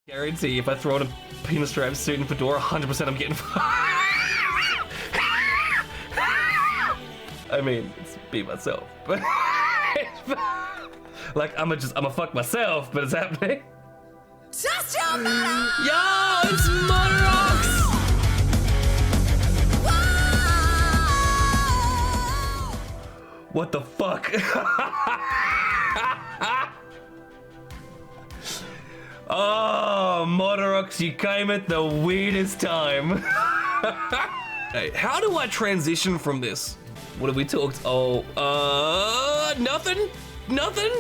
Guarantee if I throw on a penis strap suit and fedora, 100% I'm getting I mean, it's be myself, but like I'm a fuck myself, but it's happening. Just your matter. Yo, it's Modorox! What the fuck? Oh, Modorox, you came at the weirdest time. Hey, how do I transition from this? What have we talked? Oh, nothing? Nothing?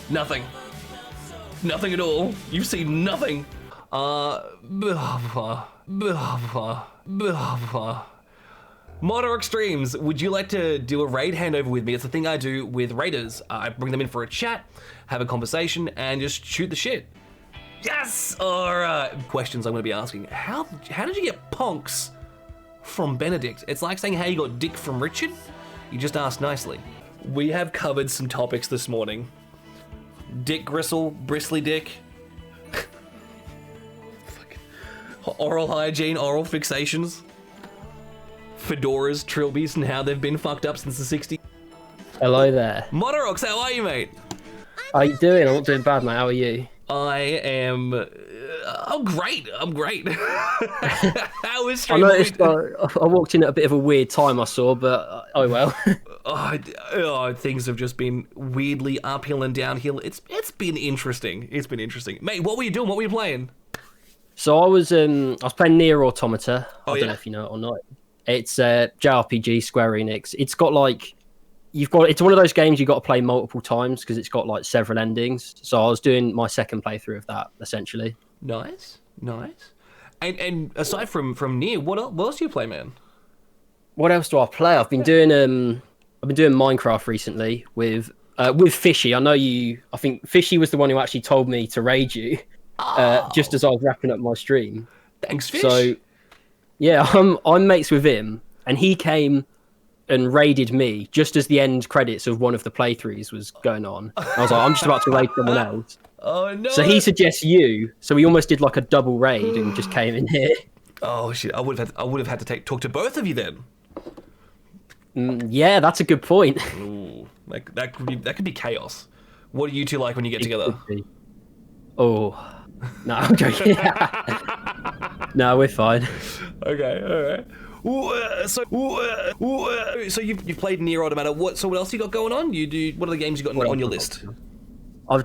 Nothing. Nothing at all. You've seen nothing. Modorox streams, would you like to do a raid handover with me? It's a thing I do with raiders. I bring them in for a chat, have a conversation, and just shoot the shit. Yes! Alright. Questions I'm gonna be asking. How did you get ponks from Benedict? It's like saying how you got dick from Richard. You just asked nicely. We have covered some topics this morning. Dick gristle, bristly dick. Oral hygiene, oral fixations. Fedoras, trilbies, and how they've been fucked up since the 60s. Hello there. Modorox, how are you, mate? How you doing? I'm not doing bad, mate. How are you? I am... I'm great. I'm great. How is I stream? noticed I walked in at a bit of a weird time, I saw, but oh well. Things have just been weirdly uphill and downhill. It's been interesting. It's been interesting. Mate, what were you doing? What were you playing? So I was playing Nier Automata. Oh, I don't know if you know it or not. It's JRPG, Square Enix. It's got like it's one of those games you got to play multiple times because it's got like several endings. So I was doing my second playthrough of that essentially. Nice. And aside from Nier, what else do you play, man? What else do I play? I've been doing Minecraft recently with Fishy. I think Fishy was the one who actually told me to raid you just as I was wrapping up my stream. Thanks, Fish. So yeah, I'm mates with him, and he came and raided me just as the end credits of one of the playthroughs was going on. I was like, I'm just about to raid someone else. Oh no! So he suggests you. So we almost did like a double raid and just came in here. Oh shit! I would have had to talk to both of you then. Yeah, that's a good point. Ooh, like that could be chaos. What are you two like when you get together? Oh, no, I'm joking. No, we're fine. Okay, all right. So you've played Nier Automata. What else you got going on? What are the games you got on your list? I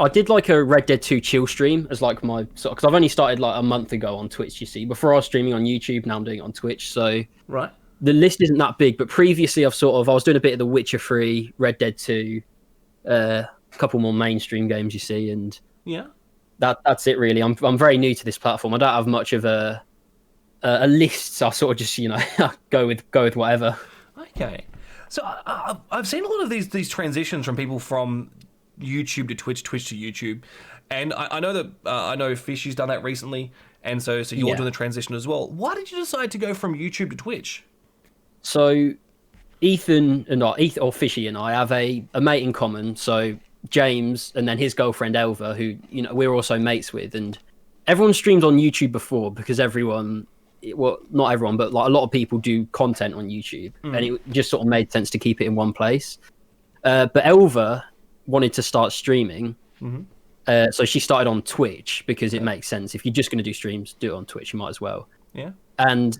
did like a Red Dead 2 chill stream as like my sort, because I've only started like a month ago on Twitch. You see, before I was streaming on YouTube, now I'm doing it on Twitch. So right, the list isn't that big. But previously, I was doing a bit of The Witcher 3, Red Dead 2, a couple more mainstream games. You see, and yeah. That's it really. I'm very new to this platform. I don't have much of a list, so I sort of just go with whatever. Okay, so I've seen a lot of these transitions from people from YouTube to Twitch, Twitch to YouTube, and I know that I know Fishy's done that recently, and so you're doing the transition as well. Why did you decide to go from YouTube to Twitch? So Ethan or Fishy and I have a mate in common. So James and then his girlfriend Elva, who we're also mates with, and everyone streamed on YouTube before because not everyone, but like a lot of people do content on YouTube, and it just sort of made sense to keep it in one place. But Elva wanted to start streaming, so she started on Twitch because it makes sense. If you're just going to do streams, do it on Twitch. You might as well. Yeah. And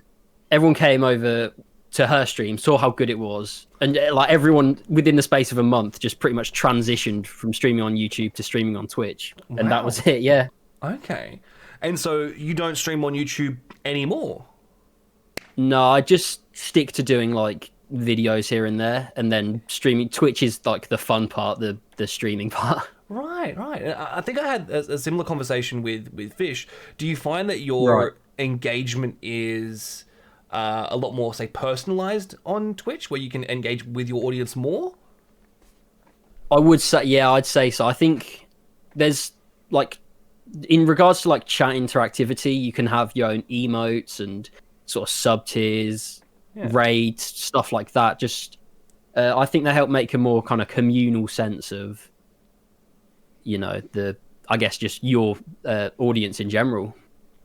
everyone came over to her stream, saw how good it was, and like everyone within the space of a month just pretty much transitioned from streaming on YouTube to streaming on Twitch, and that was it. Yeah. Okay. And so you don't stream on YouTube anymore? No, I just stick to doing like videos here and there, and then streaming. Twitch is like the fun part, the streaming part. Right. I think I had a similar conversation with Fish. Do you find that your engagement is a lot more, say, personalized on Twitch, where you can engage with your audience more? I would say, yeah, I'd say so. I think there's like in regards to like chat interactivity, you can have your own emotes and sort of sub tiers, raids, stuff like that. Just I think they help make a more kind of communal sense of, I guess just your audience in general.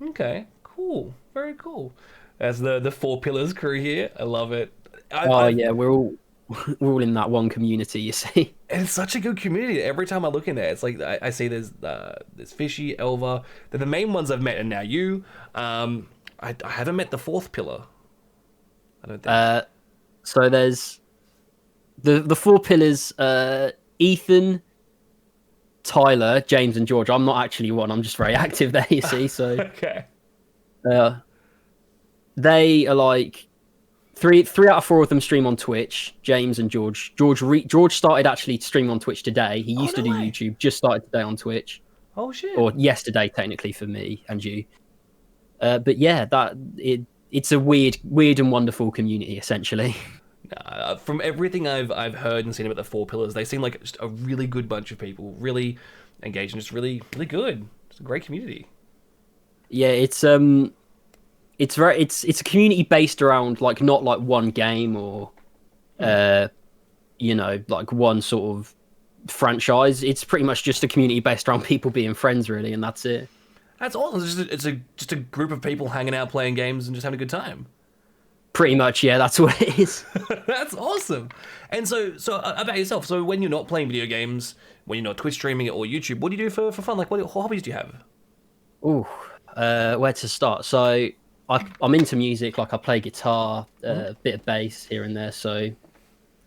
Okay, cool, very cool. As the four pillars crew here, I love it. Yeah, we're all in that one community, you see. And it's such a good community. Every time I look in there, it's like I see there's Fishy, Elva. They're the main ones I've met, and now you. I haven't met the fourth pillar. I don't think. So there's the four pillars: Ethan, Tyler, James, and George. I'm not actually one. I'm just very active there, you see. So okay. They are like three out of four of them stream on Twitch. James and George. George started actually to stream on Twitch today. He used to do YouTube. Just started today on Twitch. Oh shit! Or yesterday, technically, for me and you. But yeah, it's a weird and wonderful community, essentially. From everything I've heard and seen about the four pillars, they seem like just a really good bunch of people, really engaged and just really really good. It's a great community. Yeah, it's a community based around like not like one game or like one sort of franchise. It's pretty much just a community based around people being friends, really, and that's it. That's awesome. It's just a group of people hanging out, playing games, and just having a good time. Pretty much, yeah. That's what it is. That's awesome. And so about yourself. So when you're not playing video games, when you're not Twitch streaming or YouTube, what do you do for fun? Like, what hobbies do you have? Oh, where to start? So I'm into music. Like I play guitar, a bit of bass here and there. So a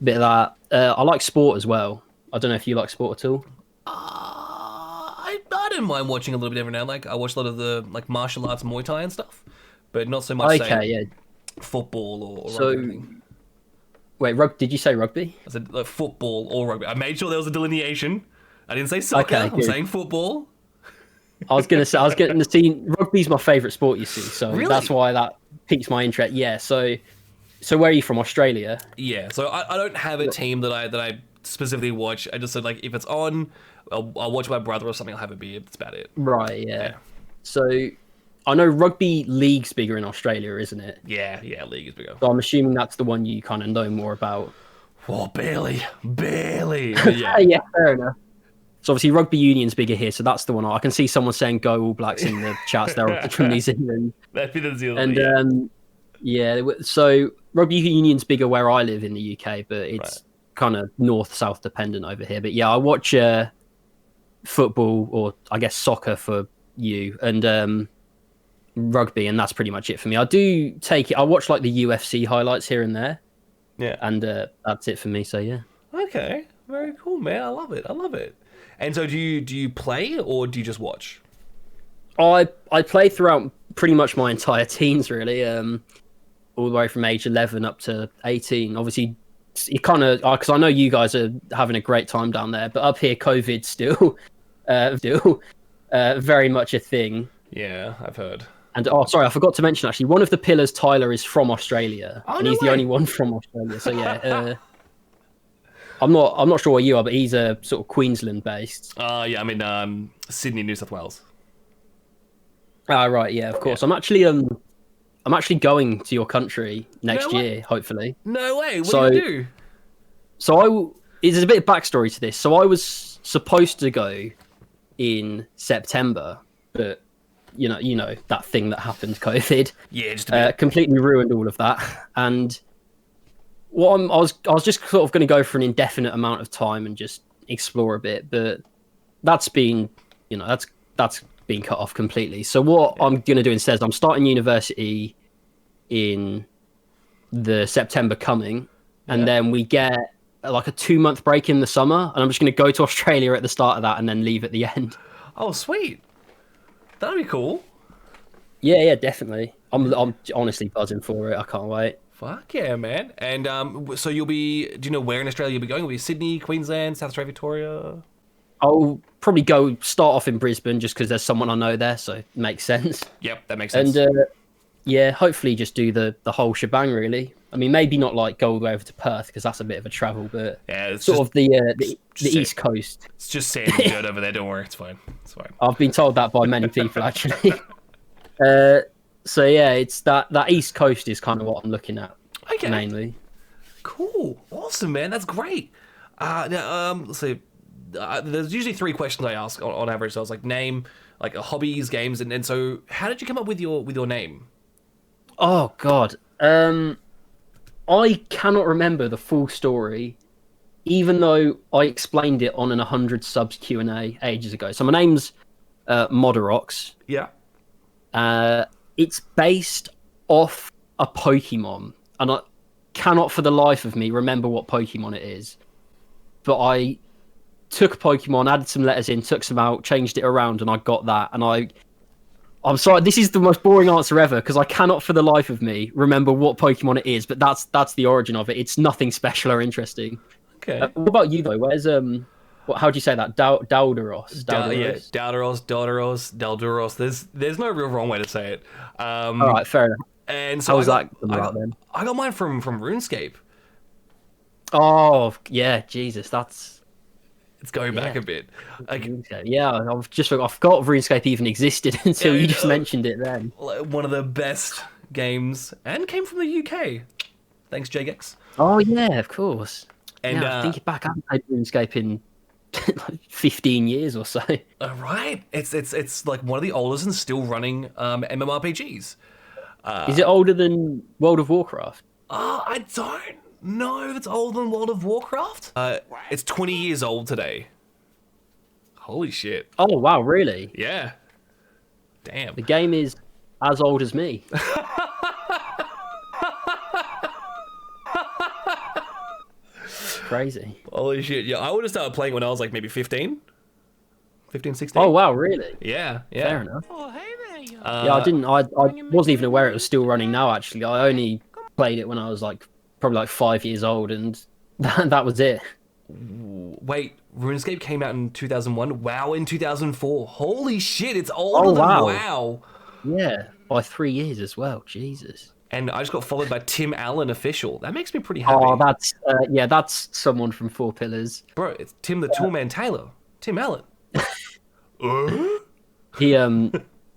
bit of that. I like sport as well. I don't know if you like sport at all. I don't mind watching a little bit every now and then. Like I watch a lot of the like martial arts, Muay Thai and stuff, but not so much. Football or rugby. Wait, did you say rugby? I said like, football or rugby. I made sure there was a delineation. I didn't say soccer. Okay, I'm saying football. I was going to see rugby's my favourite sport, you see, so really? That's why that piques my interest. Yeah, so where are you from? Australia? Yeah, so I don't have a team that I specifically watch. I just said like if it's on, I'll watch my brother or something. I'll have a beer. That's about it. Right. Yeah. So I know rugby league's bigger in Australia, isn't it? Yeah, league is bigger. So I'm assuming that's the one you kind of know more about. Oh, barely. Yeah. Yeah, fair enough. So obviously rugby union's bigger here, so that's the one. I can see someone saying "Go All Blacks" in the chats there from New Zealand. That'd be the New Zealand. And so rugby union's bigger where I live in the UK, but it's kind of north-south dependent over here. But yeah, I watch football, or I guess soccer for you, and rugby, and that's pretty much it for me. I do take it. I watch like the UFC highlights here and there. Yeah. And that's it for me. So yeah. Okay, very cool, man. I love it. And so do you play or do you just watch? I play throughout pretty much my entire teens, really. All the way from age 11 up to 18. Obviously, it kind of because I know you guys are having a great time down there, but up here, COVID's still very much a thing. Yeah, I've heard. And sorry, I forgot to mention actually, one of the pillars, Tyler, is from Australia, and he's the only one from Australia. So yeah, I'm not sure where you are, but he's sort of Queensland based. Yeah, I'm in Sydney, New South Wales. Right, yeah, of course. Yeah. I'm actually going to your country next year, hopefully. No way. What do you do? So there's a bit of backstory to this. So I was supposed to go in September, but you know that thing that happened, COVID. Yeah, just a bit. Completely ruined all of that. And I was just sort of going to go for an indefinite amount of time and just explore a bit, but that's been that's been cut off completely. So what I'm going to do instead is I'm starting university in the September coming, and then we get like a 2-month break in the summer, and I'm just going to go to Australia at the start of that and then leave at the end. Oh, sweet. That'd be cool. Yeah, definitely. I'm honestly buzzing for it. I can't wait. Fuck yeah, man. And so you'll be, do you know where in Australia you'll be going? Will be Sydney, Queensland, South Australia, Victoria? I'll probably start off in Brisbane just because there's someone I know there, so it makes sense. Yep, that makes sense. And yeah, hopefully just do the whole shebang, really. I mean, maybe not like go all the way over to Perth because that's a bit of a travel, but Yeah, it's sort just, of the just East Coast. it's just sand and dirt over there. Don't worry, it's fine. It's fine. I've been told that by many people actually. So yeah, it's that East Coast is kind of what I'm looking at Okay. mainly. Cool. Awesome, man. That's great. Now, let's see. There's usually 3 questions I ask on average. So I was like name, like hobbies, games, and so how did you come up with your name? Oh God, I cannot remember the full story, even though I explained it on an 100 subs Q&A ages ago. So my name's Modorox. Yeah. It's based off a Pokemon, and I cannot for the life of me remember what Pokemon it is. But I took a Pokemon, added some letters in, took some out, changed it around, and I got that. And I'm sorry, this is the most boring answer ever because I cannot for the life of me remember what Pokemon it is. But that's the origin of it. It's nothing special or interesting. Okay. What about you though? Where's how do you say that? Daldaros. Yeah, Daldaros. There's no real wrong way to say it. All right, fair enough. And so How was that? I got mine from RuneScape. Oh yeah, Jesus, It's going back a bit. Like, yeah, I forgot RuneScape even existed until you just mentioned it then. one of the best games, and came from the UK. Thanks, Jagex. Oh yeah, of course. And yeah, thinking back, I haven't played RuneScape in like 15 years or so. Right, it's like one of the oldest and still running MMORPGs. Is it older than World of Warcraft? I don't know if it's older than World of Warcraft. It's 20 years old today. Holy shit. Oh wow, really? Yeah. Damn. The game is as old as me. Crazy. Holy shit. Yeah, I would have started playing when I was like maybe 15, 16. Oh wow, really? Yeah. Fair enough. Oh, hey there, you. Yeah, I wasn't even aware it was still running now. Actually, I only played it when I was like probably like 5 years old, and that was it. Wait, RuneScape came out in 2001. WoW in 2004. Holy shit, it's older than wow. WoW. Yeah, by 3 years as well. Jesus. And I just got followed by Tim Allen official. That makes me pretty happy. Oh, that's someone from Four Pillars. Bro, it's Tim the Toolman Taylor. Tim Allen. He's an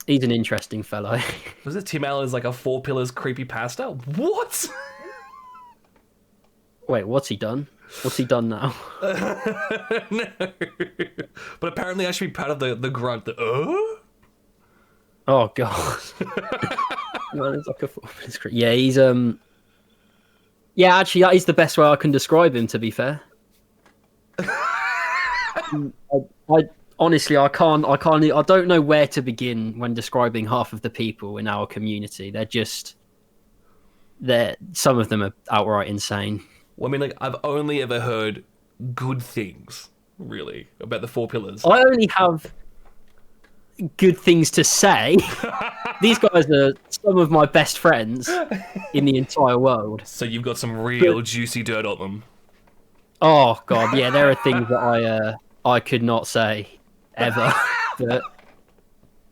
interesting fellow. Was it Tim Allen's like a Four Pillars creepypasta? What? Wait, what's he done? What's he done now? No. But apparently I should be proud of the grunt. Oh god. Man, it's like a Four Pillars Yeah, he's yeah, actually that is the best way I can describe him, to be fair. I honestly I don't know where to begin when describing half of the people in our community. Some of them are outright insane. Well, I mean, like, I've only ever heard good things, really, about the Four Pillars. I only have good things to say. These guys are some of my best friends in the entire world. So you've got some real juicy dirt on them. Oh god, yeah, there are things that I could not say ever. But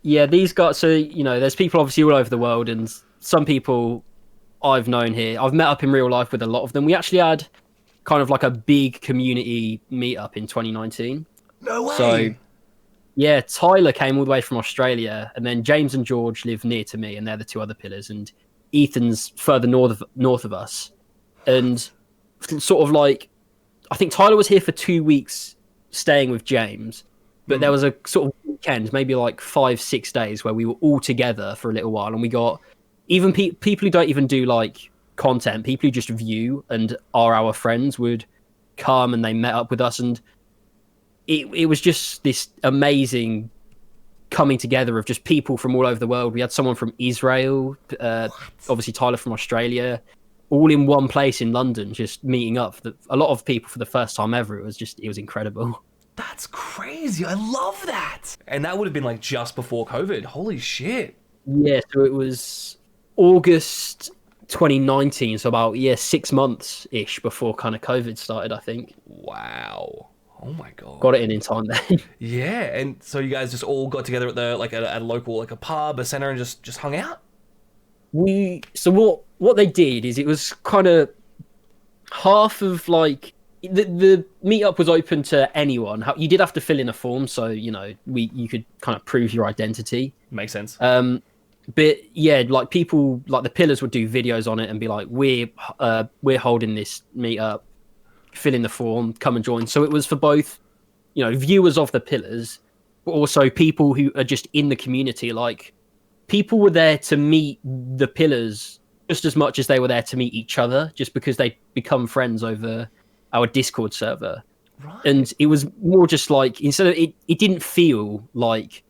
yeah, these guys. So there's people obviously all over the world, and some people I've known here. I've met up in real life with a lot of them. We actually had kind of like a big community meetup in 2019. No way. So yeah, Tyler came all the way from Australia, and then James and George live near to me, and they're the 2 other pillars, and Ethan's further north of us. And sort of like, I think Tyler was here for 2 weeks staying with James, but there was a sort of weekend, maybe like 5-6 days, where we were all together for a little while, and we got even people who don't even do like content, people who just view and are our friends would come, and they met up with us, and it was just this amazing coming together of just people from all over the world. We had someone from Israel, obviously Tyler from Australia, all in one place in London, just meeting up. A lot of people for the first time ever. It was incredible. That's crazy. I love that. And that would have been like just before COVID. Holy shit. Yeah, so it was August 2019, so about 6 months ish before kind of COVID started, I think. Wow. Oh my god. Got it in time then. Yeah, and so you guys just all got together at a local, like a pub, a centre, and just hung out? What what they did is it was kind of half of like the meetup was open to anyone. You did have to fill in a form, so you could kind of prove your identity. Makes sense. But yeah, like people like the pillars would do videos on it and be like, we're holding this meetup, fill in the form, come and join. So it was for both, viewers of the pillars, but also people who are just in the community. Like people were there to meet the pillars just as much as they were there to meet each other, just because they become friends over our Discord server. Right. And it was more just like, instead of it didn't feel like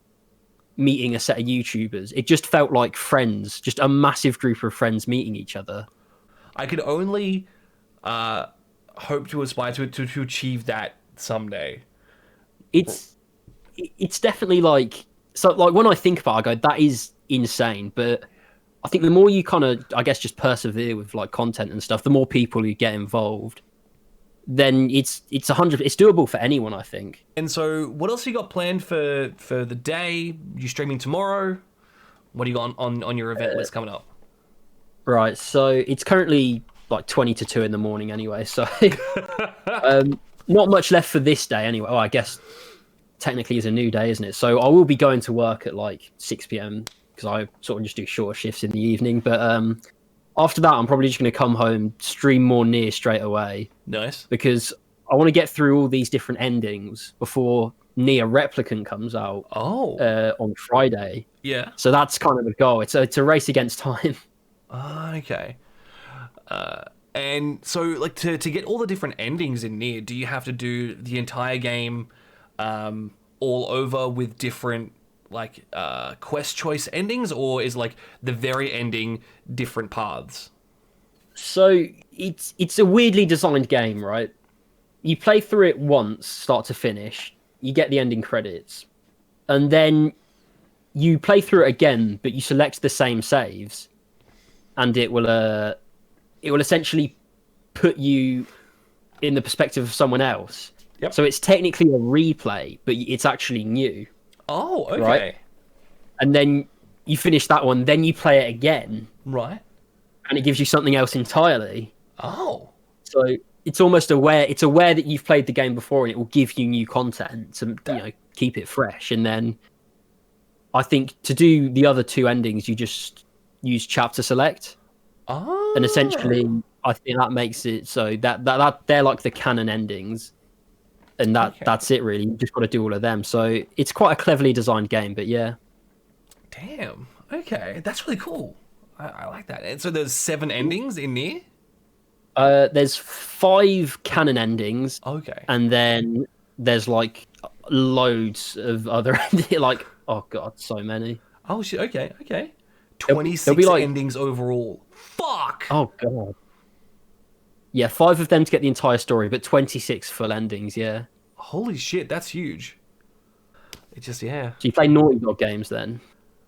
meeting a set of YouTubers. It just felt like friends, just a massive group of friends meeting each other. I could only hope to aspire to achieve that someday. It's definitely like, so like when I think about it, I go, that is insane. But I think the more you kind of, I guess, just persevere with like content and stuff, the more people who get involved, then it's doable for anyone, I think. And so, what else you got planned for the day? You streaming tomorrow? What do you got on your event list coming up? Right, so it's currently like 20 to 2 in the morning anyway, so not much left for this day anyway. Oh, I guess technically it's a new day, isn't it? So I will be going to work at like 6 p.m. because I sort of just do shorter shifts in the evening. But after that, I'm probably just going to come home, stream more Nier straight away. Nice. Because I want to get through all these different endings before Nier Replicant comes out on Friday. Yeah. So that's kind of the goal. It's a race against time. Okay. And so, like, to get all the different endings in Nier, do you have to do the entire game all over with different, like, quest choice endings, or is, like, the very ending different paths? So it's a weirdly designed game, right? You play through it once, start to finish, you get the ending credits, and then you play through it again, but you select the same saves, and it will essentially put you in the perspective of someone else. Yep. So it's technically a replay, but it's actually new. Oh, okay. Right? And then you finish that one, then you play it again. Right. And it gives you something else entirely. Oh. So it's almost aware that you've played the game before, and it will give you new content to keep it fresh. And then I think to do the other two endings, you just use chapter select. Oh. And essentially, I think that makes it so that they're like the canon endings. And that's it, really. You just got to do all of them. So it's quite a cleverly designed game, but yeah. Damn. Okay. That's really cool. I like that. And so there's 7 endings in Nier? There's 5 canon endings. Okay. And then there's like loads of other endings. Like, oh god, so many. Oh shit. Okay. 26 There'll be like endings overall. Fuck. Oh god. Yeah, 5 of them to get the entire story, but 26 full endings. Yeah. Holy shit, that's huge. It just So you play Naughty Dog games then?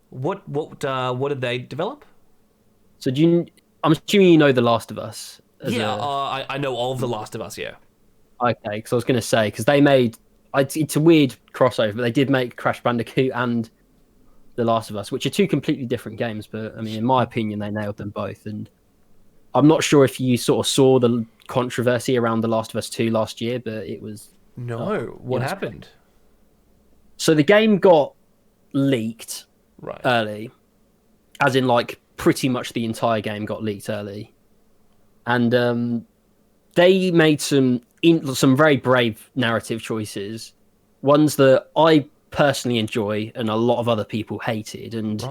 What did they develop? So I'm assuming you know The Last of Us. I know all of The Last of Us. Yeah. Okay, because I was going to say, because they made it's a weird crossover, but they did make Crash Bandicoot and The Last of Us, which are 2 completely different games. But I mean, in my opinion, they nailed them both. And I'm not sure if you sort of saw the controversy around The Last of Us 2 last year, but it was What happened? So the game got leaked Right. early, as in like pretty much the entire game got leaked early, and they made some very brave narrative choices, ones that I personally enjoy and a lot of other people hated, and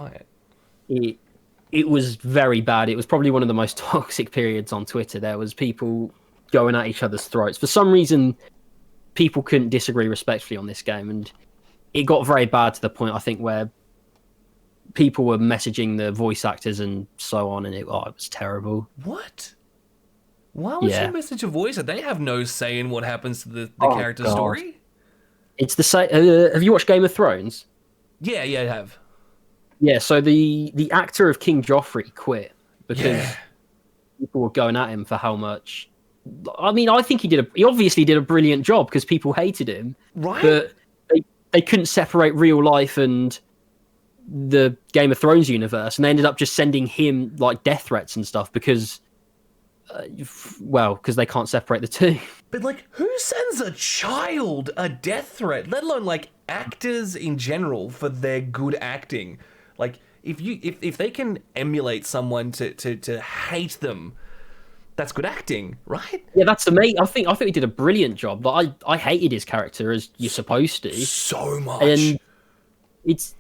it was very bad. It was probably one of the most toxic periods on Twitter. There was people going at each other's throats. For some reason, people couldn't disagree respectfully on this game, and it got very bad to the point, I think, where people were messaging the voice actors and so on, and it was terrible. What? Why would you message a voice actor? They have no say in what happens to the character's story. It's the same. Have you watched Game of Thrones? Yeah, I have. Yeah, so the actor of King Joffrey quit because people were going at him for how much. I mean, I think he obviously did a brilliant job because people hated him. Right. But they couldn't separate real life and the Game of Thrones universe, and they ended up just sending him like death threats and stuff because because they can't separate the two. But like, who sends a child a death threat, let alone like actors in general for their good acting? Like, if they can emulate someone to hate them, that's good acting, right? Yeah, that's amazing. I think he did a brilliant job. But I hated his character, as you're supposed to. So much. And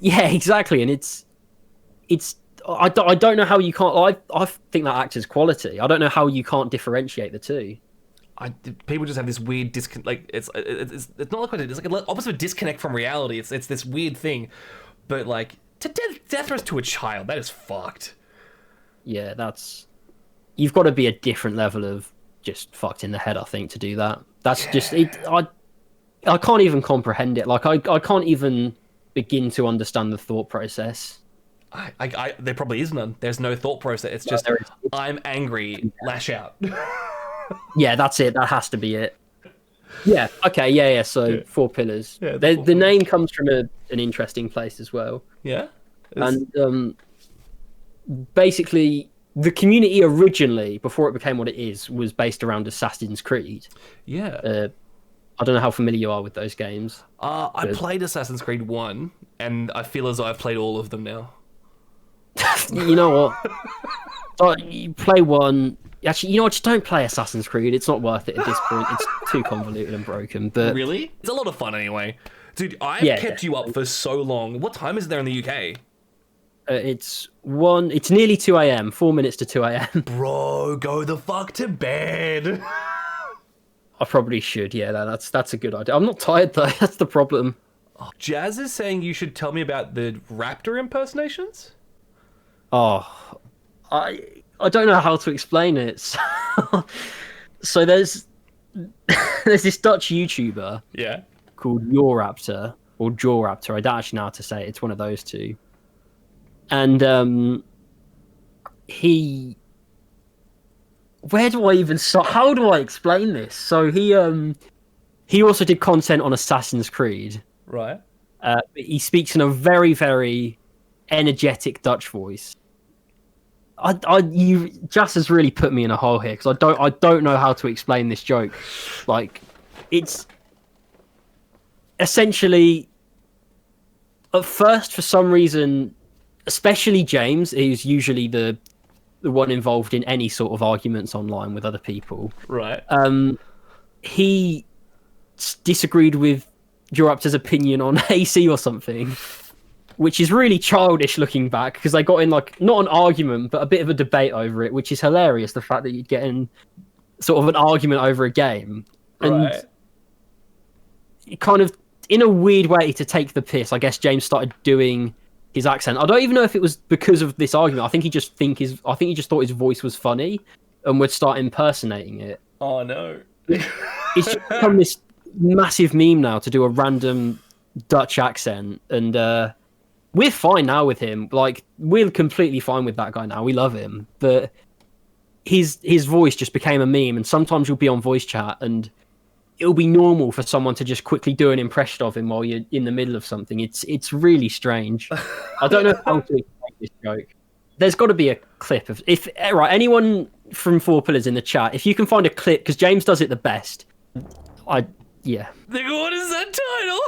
exactly. And it's I don't know how you can't. I think that actor's quality. I don't know how you can't differentiate the two. People just have this weird disconnect. Like it's not like what it is. It's like opposite of disconnect from reality. It's this weird thing. But like to death threats to a child, that is fucked. Yeah, you've got to be a different level of just fucked in the head, I think, to do that. That's just it. I can't even comprehend it. Like I can't even begin to understand the thought process. There probably is none. There's no thought process. It's just I'm angry, lash out. Yeah, that's it. That has to be it. Yeah. Okay. Yeah. So 4 pillars. Yeah, the name comes from an interesting place as well. Yeah. And basically, the community originally, before it became what it is, was based around Assassin's Creed. Yeah. I don't know how familiar you are with those games. I played Assassin's Creed 1, and I feel as though I've played all of them now. You know what? You play one. Actually, you know what? Just don't play Assassin's Creed. It's not worth it at this point. It's too convoluted and broken. But really, it's a lot of fun anyway. Dude, I've kept you up for so long. What time is it there in the UK? It's nearly 2 a.m. 4 minutes to 2 a.m. Bro, go the fuck to bed. I probably should. Yeah, that's a good idea. I'm not tired though. That's the problem. Jazz is saying you should tell me about the raptor impersonations. Oh, I don't know how to explain it. So there's this Dutch YouTuber called Raptor or Raptor. I don't actually know how to say it. It's one of those two. And where do I even start? How do I explain this? So he also did content on Assassin's Creed. Right. He speaks in a very, very energetic Dutch voice. You just has really put me in a hole here because I don't know how to explain this joke. Like, it's essentially at first, for some reason, especially James, who's usually the one involved in any sort of arguments online with other people. Right. He disagreed with Raptor's opinion on AC or something, which is really childish looking back because they got in like not an argument but a bit of a debate over it, which is hilarious. The fact that you'd get in sort of an argument over a game and kind of in a weird way to take the piss. I guess James started doing his accent. I don't even know if it was because of this argument. I think he just thought his voice was funny and would start impersonating it. Oh no. It's just become this massive meme now to do a random Dutch accent, and we're fine now with him. Like, we're completely fine with that guy now. We love him. But his voice just became a meme, and sometimes you'll be on voice chat and it'll be normal for someone to just quickly do an impression of him while you're in the middle of something. It's really strange. I don't know how to explain this joke. There's got to be a clip of anyone from 4 Pillars in the chat, if you can find a clip, because James does it the best. What is that title?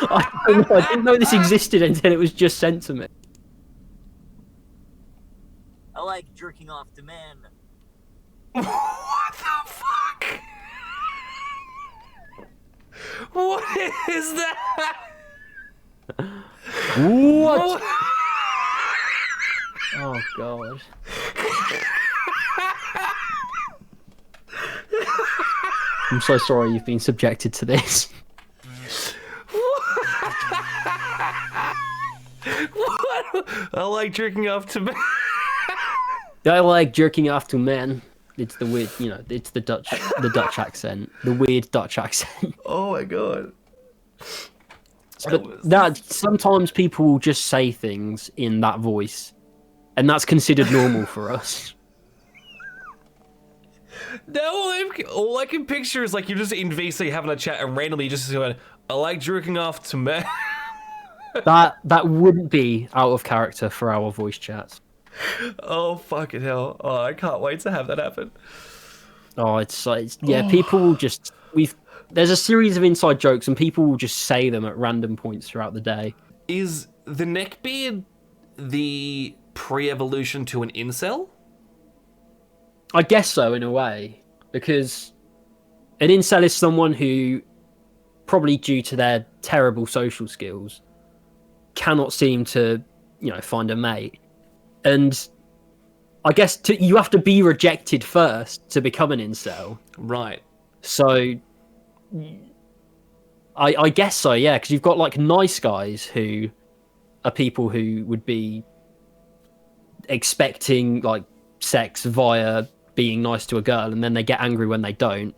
I didn't know this existed until it was just sent to me. I like jerking off to men. What the fuck? What is that? What? Oh god. I'm so sorry you've been subjected to this. What? I like jerking off to men. I like jerking off to men. It's the weird, it's the Dutch accent, the weird Dutch accent. Oh my god. But that sometimes people will just say things in that voice, and that's considered normal for us. No, all I can picture is like you're just in VC having a chat and randomly just going, I like jerking off to men. That wouldn't be out of character for our voice chats. Oh, fucking hell. Oh, I can't wait to have that happen. Oh, people will just there's a series of inside jokes and people will just say them at random points throughout the day. Is the neckbeard the pre-evolution to an incel? I guess so, in a way, because an incel is someone who, probably due to their terrible social skills, cannot seem to, find a mate. And I guess you have to be rejected first to become an incel. Right. So I guess so, yeah, because you've got like nice guys who are people who would be expecting like sex via being nice to a girl, and then they get angry when they don't.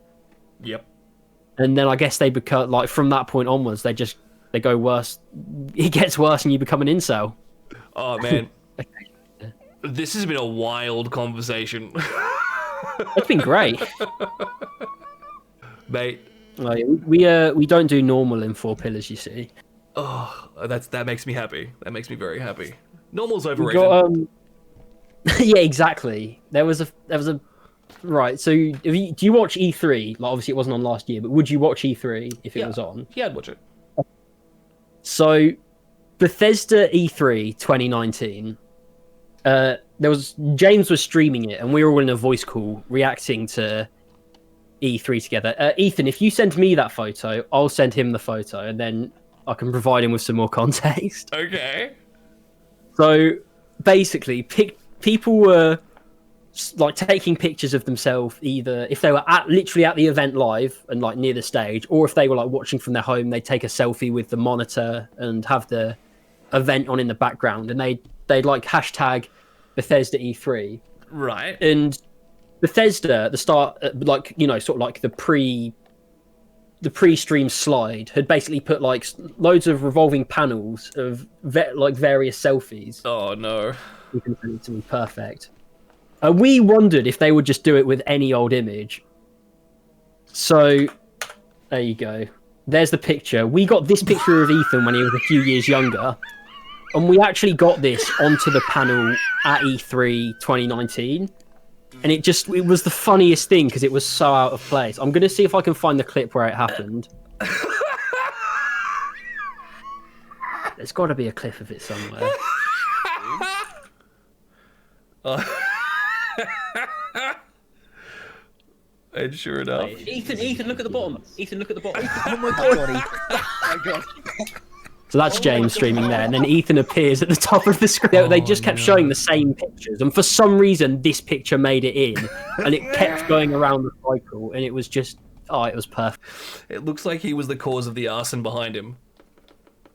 Yep. And then I guess they become like, from that point onwards, they go worse. It gets worse, and you become an incel. Oh man, this has been a wild conversation. It's been great, mate. like, we don't do normal in Four Pillars, you see. Oh, that makes me happy. That makes me very happy. Normal's We overrated. got, yeah, exactly. There was a right. So do you watch E3? Like, obviously it wasn't on last year, but would you watch E3 if it was on? Yeah, I'd watch it. So Bethesda E3 2019. James was streaming it, and we were all in a voice call reacting to E3 together. Ethan, if you send me that photo, I'll send him the photo, and then I can provide him with some more context. Okay. So basically, people were like taking pictures of themselves, either if they were literally at the event live and like near the stage, or if they were like watching from their home, they'd take a selfie with the monitor and have the event on in the background, and they'd like hashtag Bethesda E3. Right. And Bethesda at the start, like, sort of like the pre-stream slide had basically put like loads of revolving panels of like various selfies. Oh no. You can send it to me. Perfect. We wondered if they would just do it with any old image. So there you go. There's the picture. We got this picture of Ethan when he was a few years younger, and we actually got this onto the panel at E3 2019. And it was the funniest thing because it was so out of place. I'm going to see if I can find the clip where it happened. There's got to be a clip of it somewhere. And sure enough. Ethan, look at the bottom. Ethan, look at the bottom. Oh my god. Oh my god. So that's James streaming there, and then Ethan appears at the top of the screen. They just kept showing the same pictures, and for some reason, this picture made it in, and it kept going around the cycle, and it was just, it was perfect. It looks like he was the cause of the arson behind him.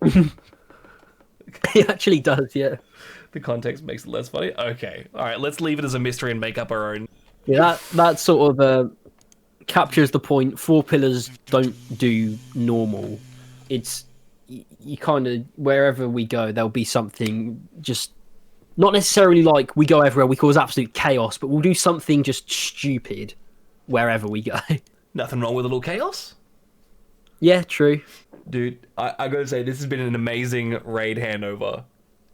It actually does, yeah. The context makes it less funny. Okay, all right, let's leave it as a mystery and make up our own. Yeah, that sort of captures the point. Four Pillars don't do normal. It's you kind of, wherever we go, there'll be something, just not necessarily like we go everywhere, we cause absolute chaos, but we'll do something just stupid wherever we go. Nothing wrong with a little chaos. Yeah, true. Dude, I gotta say, this has been an amazing raid handover.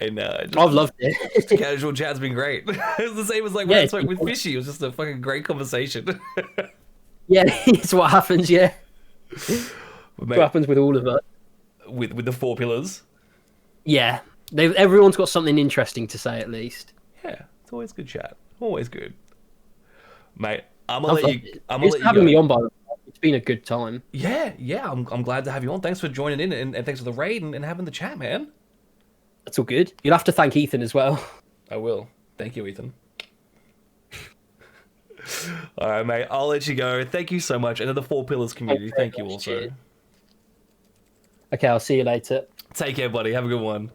And I've loved it. Casual chat's been great. It's the same as like when I spoke with Fishy. It was just a fucking great conversation. Yeah, it's what happens, yeah. Mate, What happens with all of us. With the Four Pillars. Yeah, everyone's got something interesting to say at least. Yeah, it's always good chat. Always good. Mate, I'm gonna let you Thanks for having me on, by the way. It's been a good time. Yeah, I'm glad to have you on. Thanks for joining in and thanks for the raid and having the chat, man. That's all good. You'll have to thank Ethan as well. I will. Thank you, Ethan. All right, mate. I'll let you go. Thank you so much. And to the Four Pillars community, thank you also. Cheers. Okay, I'll see you later. Take care, buddy. Have a good one.